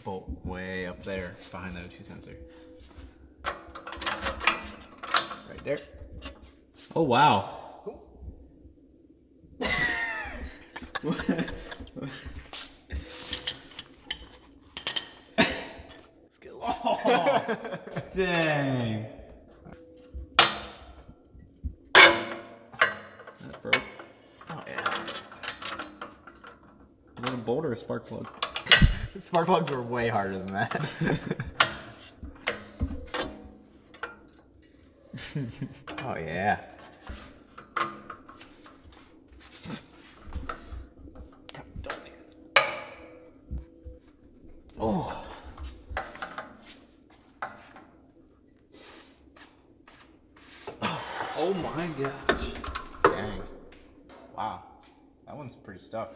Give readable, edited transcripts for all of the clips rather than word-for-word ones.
bolt way up there behind the O2 sensor. Right there. Oh, wow. Skills. Oh, dang. That broke. Oh, yeah. Is it a bolt or a spark plug? Spark plugs were way harder than that. Oh, yeah. Oh. Oh my gosh. Dang. Wow. That one's pretty stuck.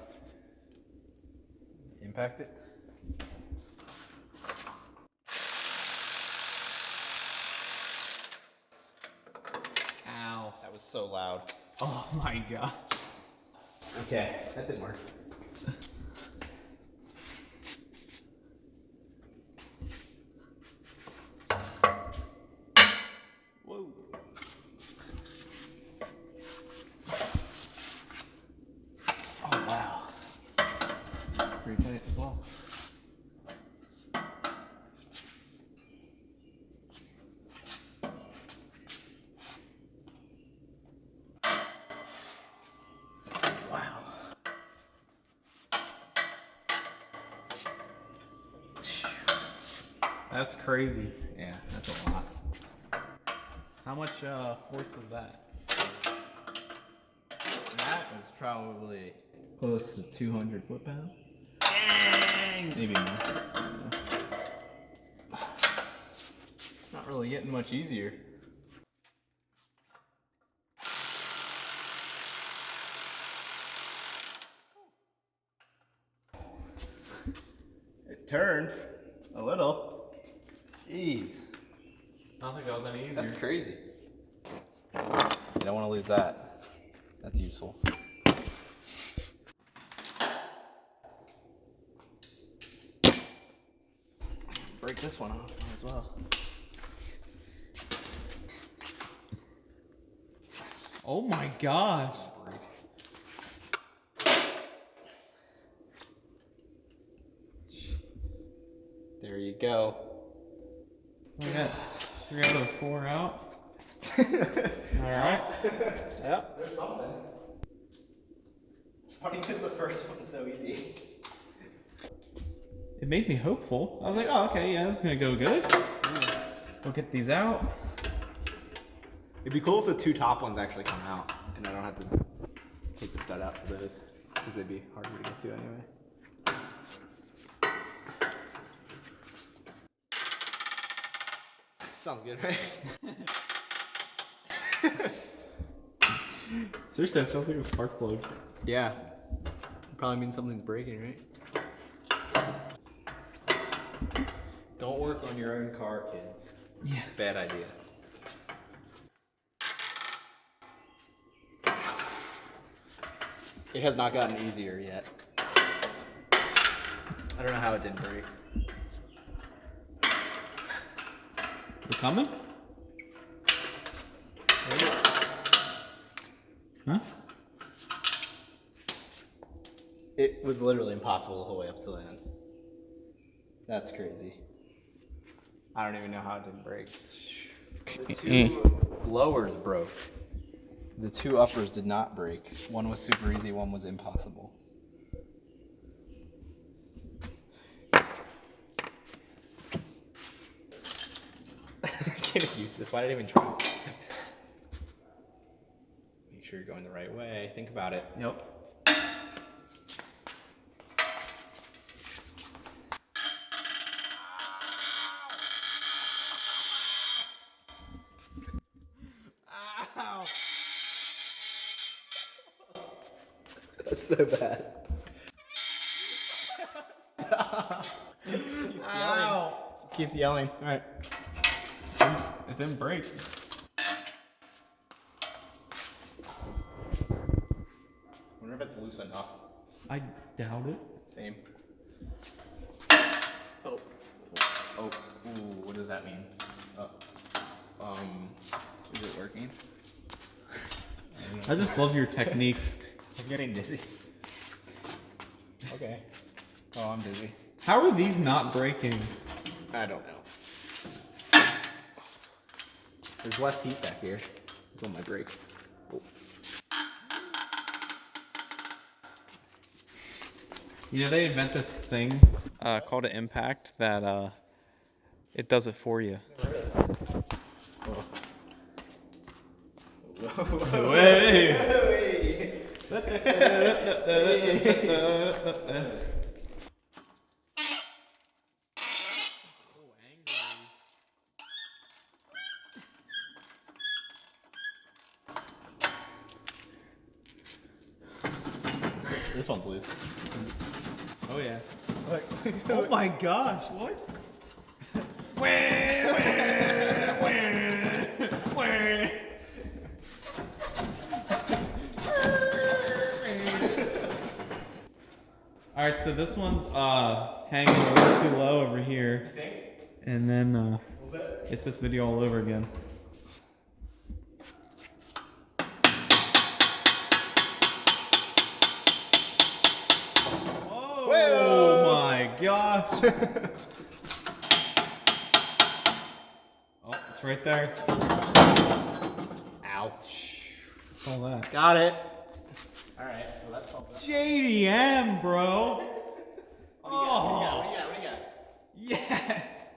Impact it. Ow. That was so loud. Oh my gosh. Okay, that didn't work. Whoa. Oh wow. Replay it as well. Wow. That's crazy. Yeah, that's a lot. How much force was that? That was probably Close to 200 foot-pounds? dang. Maybe more. I don't know. It's not really getting much easier. It turned a little. Jeez. I don't think that was any easier. That's crazy. You don't want to lose that. That's useful. Break this one off as well. Oh my gosh. There you go. We got 3 out of 4 out. Alright. Yep. There's something. Funny because the first one's so easy. It made me hopeful. I was like, oh, okay, yeah, this is gonna go good. We'll get these out. It'd be cool if the 2 top ones actually come out and I don't have to take the stud out for those because they'd be harder to get to anyway. Sounds good, right? Seriously, that sounds like a spark plug. Yeah. Probably means something's breaking, right? Don't work on your own car, kids. Yeah. Bad idea. It has not gotten easier yet. I don't know how it didn't break. We're coming? Huh? It was literally impossible the whole way up to the end. That's crazy. I don't even know how it didn't break. The 2 lowers broke. The 2 uppers did not break. One was super easy, one was impossible. I can't use this. Why did I even try? Make sure you're going the right way. Think about it. Yep. Ow! That's so bad. Ow! Keeps yelling. All right. It didn't break. Wonder if it's loose enough. I doubt it. Same. Oh. Oh. Ooh, what does that mean? Is it working? I just love your technique. I'm getting dizzy. Okay. Oh, I'm dizzy. How are these not breaking? I don't know. There's less heat back here. It's on my brake. Oh. You know, they invent this thing called an impact that it does it for you. Wait. This one's loose. Oh yeah. Look. Oh my gosh, what? Alright, so this one's hanging a little too low over here. You think? And then A little bit? it's this video all over again. Oh my gosh. Oh, it's right there. Ouch. What's all that? Got it. Alright, well that's all. JDM, bro. Oh, What do you got? yes.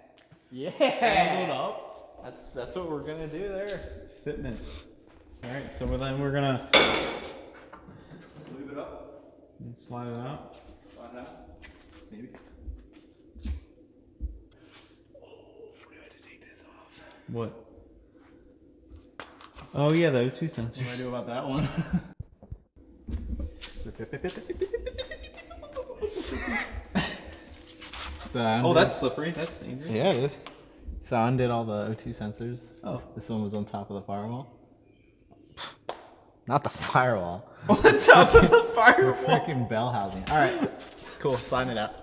Yeah. Angled up. That's what we're gonna do there. Fitment. All right, so then we're gonna Leave it up. and slide it out. Slide it out. Maybe. Oh, we had to take this off. What? Oh yeah, the O2 sensor. What do I do about that one? Oh, that's slippery. That's dangerous. Yeah, it is. So I undid all the O2 sensors. Oh. This one was on top of the firewall. Not the firewall. On the top of the The firewall. freaking bell housing. All right. Cool. Slide it out.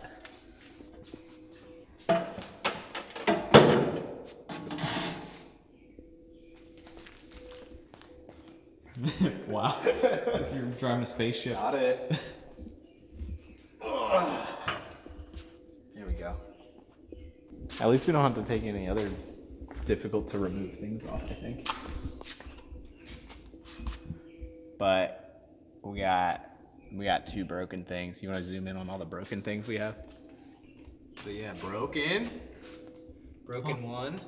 Wow. Like you're driving a spaceship. Got it. Here we go. At least we don't have to take any other difficult to remove things off, I think. But we got two broken things. You want to zoom in on all the broken things we have? So yeah, broken one,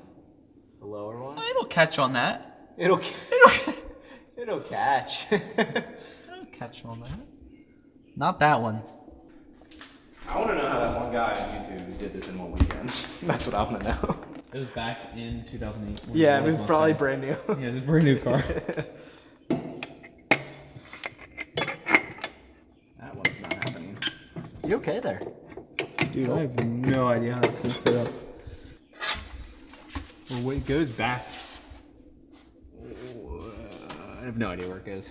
the lower one. It'll catch on that. It'll catch. It'll catch on that. Not that one. I want to know how that one guy on YouTube did this in one weekend. That's what I want to know. It was back in 2008. when Yeah, it was Mustang. probably brand new. Yeah, it's a brand new car. That one's not happening. You okay there? Dude, I have no idea how that's gonna fit up. Well, wait, it goes back. I have no idea where it goes.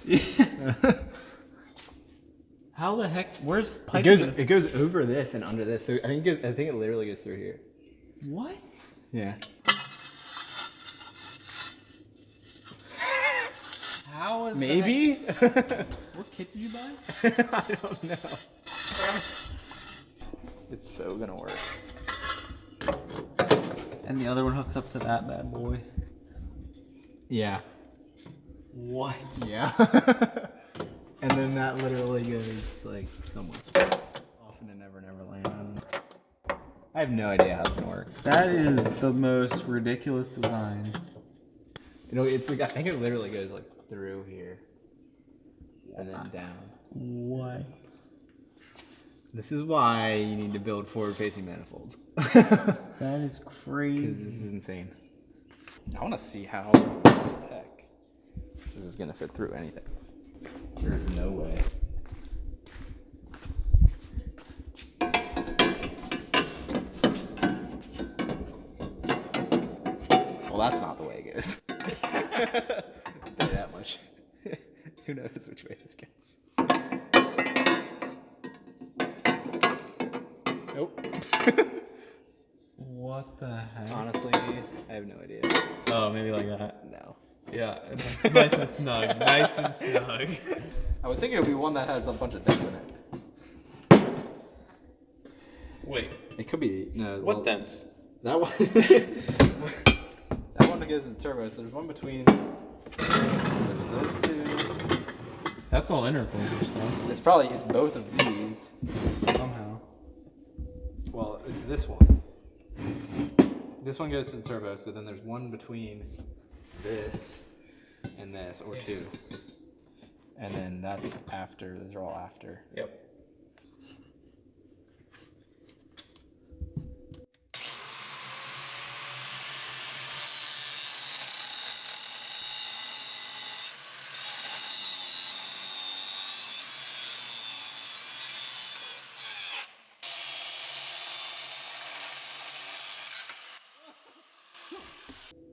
How the heck? Where's pipe? It goes over this and under this. So I think it literally goes through here. What? Yeah. How is Maybe? that? What kit did you buy? I don't know. It's so gonna work. And the other one hooks up to that bad boy. Yeah. What? Yeah. And then that literally goes like somewhere. Off into Never Never Land. I have no idea how it's gonna work. That is the most ridiculous design. You know, it's like I think it literally goes like through here. And then down. What? This is why you need to build forward-facing manifolds. That is Because crazy. this is insane. I want to see how the heck this is gonna fit through anything. There's no way. Well, that's not the way it goes. I'll tell you that much. Who knows which way this goes? Nope. the heck? Honestly, I have no idea. Oh, maybe like that. No. Yeah, it's nice and snug. Nice and snug. I would think it would be one that has a bunch of dents in it. Wait, It could be no. what dents? That one. That one that goes in the turbo. So there's one between. There's those two. That's all intercooler stuff. It's both of these. Somehow. Well, it's this one. This one goes to the turbo. So then there's one between this and this, or two. And then that's after. Those are all after. Yep.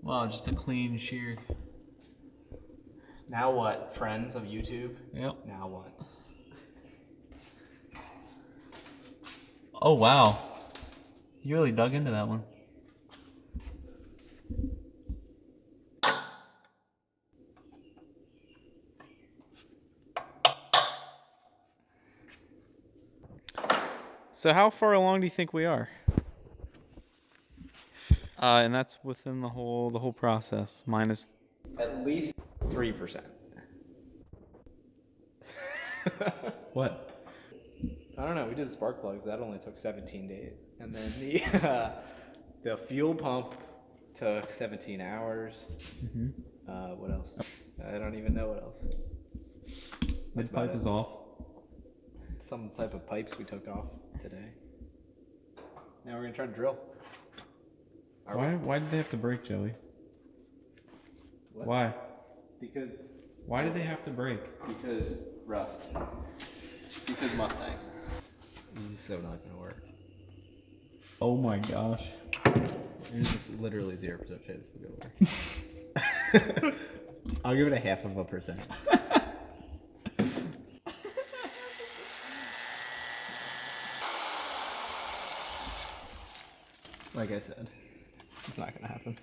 Wow, just a clean shear. Now what, friends of YouTube? Yep. Now what? Oh, wow. You really dug into that one. So how far along do you think we are? And that's within the whole process, minus. At least 3%. What? I don't know. We did the spark plugs. That only took 17 days, and then the fuel pump took 17 hours. Mm-hmm. What else? I don't even know what else. Mid pipe is off. Some type of pipes we took off today. Now we're gonna try to drill. Why did they have to break, Joey? What? Why? Because Why did they have to break? rust. Because Mustang. This is so not gonna work. Oh my gosh. There's just literally 0% chance it's gonna work. I'll give it a 0.5%. Like I said, it's not gonna happen.